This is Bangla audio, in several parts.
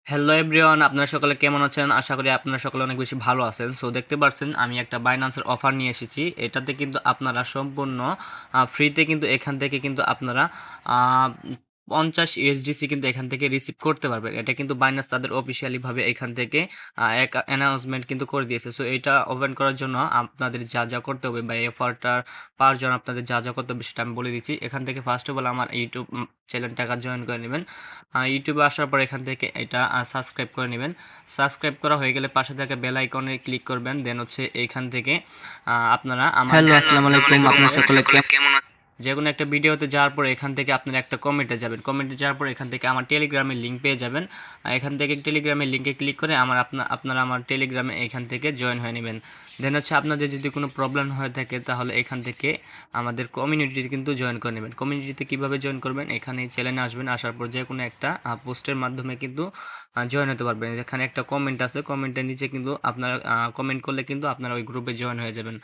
হ্যালো এভরিওয়ান, আপনারা সকলে কেমন আছেন? আশা করি আপনারা সকলে অনেক বেশি ভালো আছেন। সো দেখতে পাচ্ছেন আমি একটা বাইন্যান্সের অফার নিয়ে এসেছি। এটাতে কিন্তু আপনারা সম্পূর্ণ ফ্রিতে কিন্তু এখান থেকে কিন্তু আপনারা আ 50 ইউএসডিসি কিন্তু এখান থেকে রিসিভ করতে পারবেন। এটা কিন্তু বাইন্যান্স তাদের অফিসিয়ালি ভাবে এখান থেকে এক অ্যানাউন্সমেন্ট কিন্তু করে দিয়েছে। সো এটা ওপেন করার জন্য আপনাদের যা করতে হবে বা এই অফারটার পাওয়ার জন্য আপনাদের যা করতে হবে সেটা আমি বলে দিচ্ছি। এখান থেকে ফার্স্ট অফ অল আমার ইউটিউব চ্যানেলটাকে জয়েন করে নিবেন। ইউটিউবে আসার পর এখান থেকে এটা সাবস্ক্রাইব করে নেবেন। সাবস্ক্রাইব করা হয়ে গেলে পাশে থাকা বেল আইকনে ক্লিক করবেন। দেন হচ্ছে এইখান থেকে আপনারা আমার হ্যালো, আসসালামু আলাইকুম। আপনার সকলে কেমন যেকোনো একটা ভিডিওতে যাওয়ার পর এখান থেকে আপনারা একটা কমেন্টে যাবেন। কমেন্টে যাওয়ার পর এখান থেকে আমার টেলিগ্রামের লিঙ্ক পেয়ে যাবেন। এখান থেকে টেলিগ্রামের লিঙ্কে ক্লিক করে আপনারা আমার টেলিগ্রামে এখান থেকে জয়েন হয়ে নেবেন। দেন হচ্ছে আপনাদের যদি কোনো প্রবলেম হয়ে থাকে তাহলে এখান থেকে আমাদের কমিউনিটিতে কিন্তু জয়েন করে নেবেন। কমিউনিটিতে কীভাবে জয়েন করবেন? এখানে চ্যানেলে আসবেন, আসার পর যে কোনো একটা পোস্টের মাধ্যমে কিন্তু জয়েন হতে পারবেন। এখানে একটা কমেন্ট আছে, কমেন্টের নিচে কিন্তু আপনারা কমেন্ট করলে কিন্তু আপনারা ওই গ্রুপে জয়েন হয়ে যাবেন।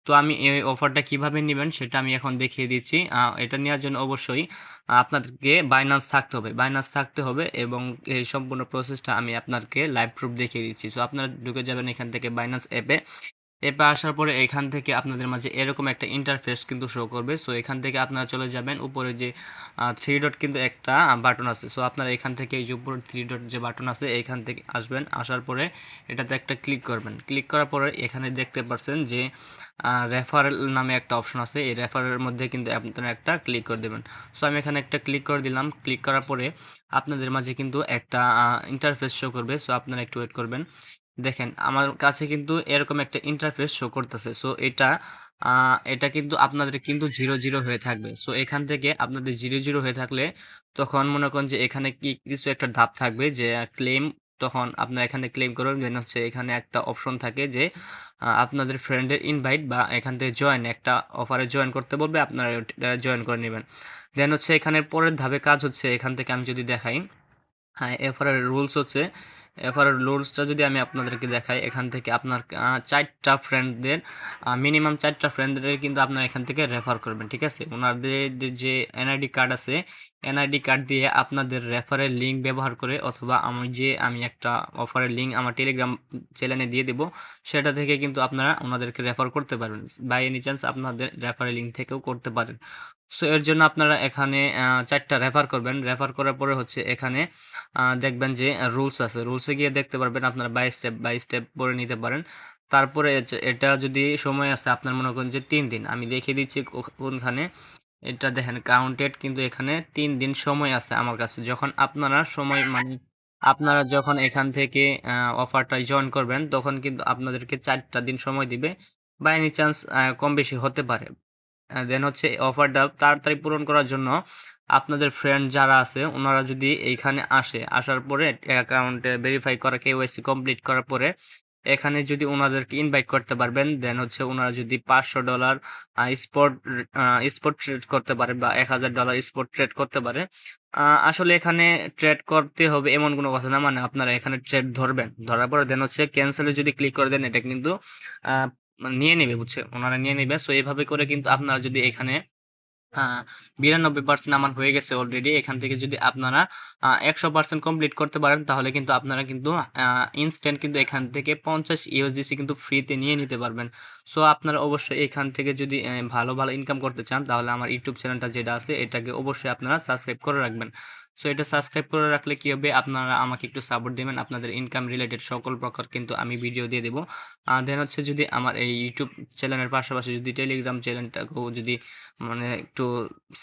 তো আমি এই অফারটা কিভাবে নিবেন সেটা আমি এখন দেখিয়ে দিচ্ছি। এটা নেওয়ার জন্য অবশ্যই আপনাদেরকে বাইন্যান্স থাকতে হবে। বাইন্যান্স থাকতে হবে এবং এই সম্পূর্ণ প্রসেসটা আমি আপনাদেরকে লাইভ প্রুফ দেখিয়ে দিচ্ছি। সো আপনারা ঢুকে যাবেন এখান থেকে বাইন্যান্স অ্যাপে। এরপর আসার পরে এখান থেকে আপনাদের মাঝে এরকম একটা ইন্টারফেস কিন্তু শো করবে। সো এখান থেকে আপনারা চলে যাবেন উপরে যে 3 ডট কিন্তু একটা বাটন আছে। সো আপনারা এখান থেকে এই যে উপরে 3 ডট যে বাটন আছে এইখান থেকে আসবেন। আসার পরে এটাতে একটা ক্লিক করবেন। ক্লিক করার পরে এখানে দেখতে পাচ্ছেন যে রেফারেল নামে একটা অপশন আছে। এই রেফারেলের মধ্যে কিন্তু আপনারা একটা ক্লিক করে দেবেন। সো আমি এখানে একটা ক্লিক করে দিলাম। ক্লিক করার পরে আপনাদের মাঝে কিন্তু একটা ইন্টারফেস শো করবে। সো আপনারা একটু ওয়েট করবেন। দেখেন আমার কাছে কিন্তু এরকম একটা ইন্টারফেস শো করতেছে। সো এটা কিন্তু আপনাদের কিন্তু 0 হয়ে থাকবে। সো এখান থেকে আপনাদের 0 হয়ে থাকলে তখন মনে করেন যে এখানে কিছু একটা ধাপ থাকবে যে ক্লেম, তখন আপনারা এখানে ক্লেম করবেন। দেন হচ্ছে এখানে একটা অপশন থাকে যে আপনাদের ফ্রেন্ডের ইনভাইট বা এখান থেকে জয়েন একটা অফারে জয়েন করতে বলবে, আপনারা জয়েন করে নেবেন। দেন হচ্ছে এখানে পরের ধাপে কাজ হচ্ছে এখান থেকে আমি যদি দেখাই, হ্যাঁ, এফআরএর রুলস হচ্ছে, এফআরএর রুলসটা যদি আমি আপনাদেরকে দেখাই, এখান থেকে আপনার 4টা ফ্রেন্ডদের মিনিমাম 4টা ফ্রেন্ডদের কিন্তু আপনারা এখান থেকে রেফার করবেন, ঠিক আছে? ওনাদের যে এনআইডি কার্ড আছে, এনআইডি কার্ড দিয়ে আপনাদের রেফারের লিঙ্ক ব্যবহার করে অথবা আমি একটা অফারের লিঙ্ক আমার টেলিগ্রাম চ্যানেলে দিয়ে দেবো, সেটা থেকে কিন্তু আপনারা ওনাদেরকে রেফার করতে পারবেন। বাই এনি চান্স আপনাদের রেফারের লিঙ্ক থেকেও করতে পারেন। সো এর জন্য আপনারা এখানে 4টা রেফার করবেন। রেফার করার পরে হচ্ছে এখানে দেখবেন যে রুলস আছে। রুলসে গিয়ে দেখতে পারবেন আপনারা বাই স্টেপ পড়ে নিতে পারেন। তারপরে এটা যদি সময় আছে আপনার মনে করেন যে 3 দিন। আমি দেখিয়ে দিচ্ছি কোনখানে। এটা দেখেন কাউন্টেড কিন্তু এখানে 3 দিন সময় আছে আমার কাছে। যখন আপনারা সময় মানে আপনারা যখন এখান থেকে অফারটায় জয়েন করবেন তখন কিন্তু আপনাদেরকে 4টা দিন সময় দিবে। বাই এনি চান্স কম বেশি হতে পারে। দেন হচ্ছে অফারটা তাড়াতাড়ি পূরণ করার জন্য আপনাদের ফ্রেন্ড যারা আছে ওনারা যদি এইখানে আসে, আসার পরে অ্যাকাউন্টে ভেরিফাই করা কেওয়াইসি কমপ্লিট করার পরে এখানে যদি ওনাদেরকে ইনভাইট করতে পারবেন, দেন হচ্ছে ওনারা যদি $500 স্পট স্পট ট্রেড করতে পারে বা $1000 স্পট ট্রেড করতে পারে। আসলে এখানে ট্রেড করতে হবে এমন কোনো কথা না, মানে আপনারা এখানে ট্রেড ধরবেন, ধরার পরে দেন হচ্ছে ক্যান্সেলে যদি ক্লিক করে দেন এটা কিন্তু আহ, নিয়ে নেবে, বুঝছে, ওনারা নিয়ে নেবে। সো এইভাবে করে কিন্তু আপনারা যদি এখানে 92% আমার হয়ে গেছে অলরেডি। এখান থেকে যদি আপনারা 100% কমপ্লিট করতে পারেন তাহলে কিন্তু আপনারা কিন্তু ইনস্ট্যান্ট কিন্তু এখান থেকে 50 ইউএসডিসি কিন্তু ফ্রিতে নিয়ে নিতে পারবেন। সো আপনারা অবশ্যই এখান থেকে যদি ভালো ইনকাম করতে চান তাহলে আমার ইউটিউব চ্যানেলটা যেটা আছে এটাকে অবশ্যই আপনারা সাবস্ক্রাইব করে রাখবেন। সো এটা সাবস্ক্রাইব করে রাখলে কি হবে, আপনারা আমাকে একটু সাপোর্ট দিবেন। আপনাদের ইনকাম রিলেটেড সকল প্রকার কিন্তু আমি ভিডিও দিয়ে দেবো। দেন হচ্ছে যদি আমার এই ইউটিউব চ্যানেলের পাশাপাশি যদি টেলিগ্রাম চ্যানেলটাকেও যদি মানে একটু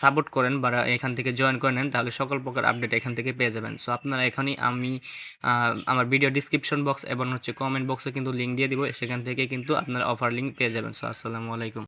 সাপোর্ট করেন বা এখান থেকে জয়েন করে নেন তাহলে সকল প্রকার আপডেট এখান থেকে পেয়ে যাবেন। সো আপনারা এখনই আমার ভিডিও ডিসক্রিপশন বক্স এবং হচ্ছে কমেন্ট বক্সে কিন্তু লিঙ্ক দিয়ে দিব, সেখান থেকে কিন্তু আপনারা অফার লিঙ্ক পেয়ে যাবেন। সো আসসালামু আলাইকুম।